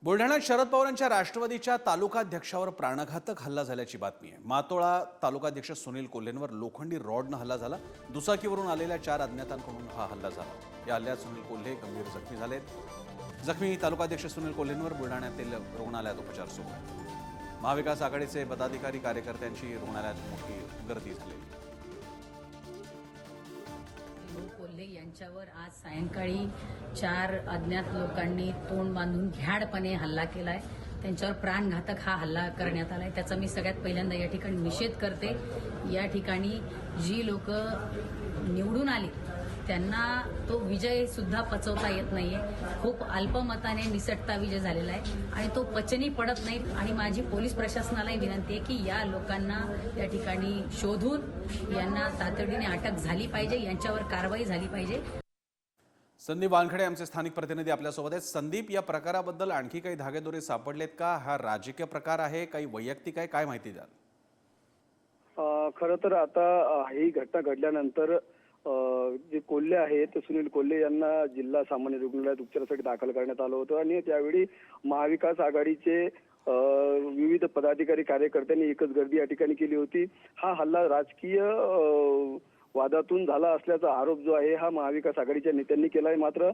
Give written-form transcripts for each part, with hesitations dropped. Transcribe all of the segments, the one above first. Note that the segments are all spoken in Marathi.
बुलढाण्यात शरद पवारांच्या राष्ट्रवादीच्या तालुकाध्यक्षावर प्राणघातक हल्ला झाल्याची बातमी आहे। मातोळा तालुकाध्यक्ष सुनील कोल्हेंवर लोखंडी रॉडनं हल्ला झाला। दुचाकीवरून आलेल्या 4 अज्ञातांकडून हा हल्ला झाला। या हल्ल्यात सुनील कोल्हे गंभीर जखमी झालेत। जखमी तालुकाध्यक्ष सुनील कोल्हेंवर बुलढाण्यातील रुग्णालयात उपचार सुरू आहेत। महाविकास आघाडीचे पदाधिकारी कार्यकर्त्यांची रुग्णालयात मोठी गर्दी झाली। कोल्हे यांच्यावर आज सायंकाळी 4 अज्ञात लोकांनी तोंड बांधून भ्याडपणे हल्ला केलाय। त्यांच्यावर प्राणघातक हा हल्ला करण्यात आलाय। त्याचा मी सगळ्यात पहिल्यांदा या ठिकाणी निषेध करते। या ठिकाणी जी लोक निवडून आली त्यांना तो विजय सुद्धा पचवता येत नाहीये। खूप अल्पमताने निसटता विजय झालेला आहे आणि तो पचनी पडत नाही। आणि माझी पोलीस प्रशासनालाही विनंती आहे की या लोकांना या ठिकाणी शोधून यांना तातडीने अटक झाली पाहिजे, यांच्यावर कारवाई झाली पाहिजे। संदीप वानखडे आमचे स्थानिक प्रतिनिधी आपल्यासोबत आहेत। संदीप, या प्रकाराबद्दल आणखी काही धागेदोरे सापडलेत का? हा राजकीय प्रकार आहे, काही वैयक्तिक आहे, काय माहिती द्याल? खरं तर आता ही घटना घडल्यानंतर जे कोल्हे आहेत सुनील कोल्हे यांना जिल्हा सामान्य रुग्णालयात उपचारासाठी दाखल करण्यात आलं होतं आणि त्यावेळी महाविकास आघाडीचे विविध पदाधिकारी कार्यकर्त्यांनी एकच गर्दी या ठिकाणी केली होती। हा हल्ला राजकीय वादातून झाला असल्याचा आरोप जो आहे हा महाविकास आघाडीच्या नेत्यांनी केलाय। मात्र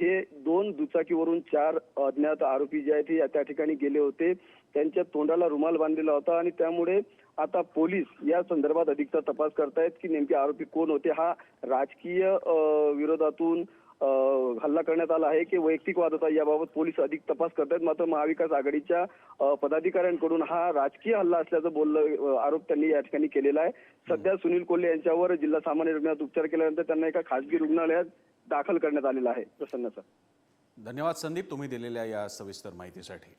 हे 2 दुचाकीवरून 4 अज्ञात आरोपी जे आहेत हे त्या ठिकाणी गेले होते। त्यांच्या तोंडाला रुमाल बांधलेला होता आणि त्यामुळे आता पोलीस या संदर्भात अधिकचा तपास करतायत की नेमके आरोपी कोण होते। हा राजकीय विरोधातून हल्ला करण्यात आला आहे की वैयक्तिक वाद होता, याबाबत पोलीस अधिक तपास करतायत। मात्र महाविकास आघाडीच्या पदाधिकाऱ्यांकडून हा राजकीय हल्ला असल्याचं आरोप त्यांनी या ठिकाणी केलेला आहे। सध्या सुनील कोल्हे यांच्यावर जिल्हा सामान्य रुग्णालयात उपचार केल्यानंतर त्यांना एका खासगी रुग्णालयात दाखल करण्यात आलेला आहे। प्रसन्न सर, धन्यवाद संदीप, तुम्ही दिलेल्या या सविस्तर माहितीसाठी।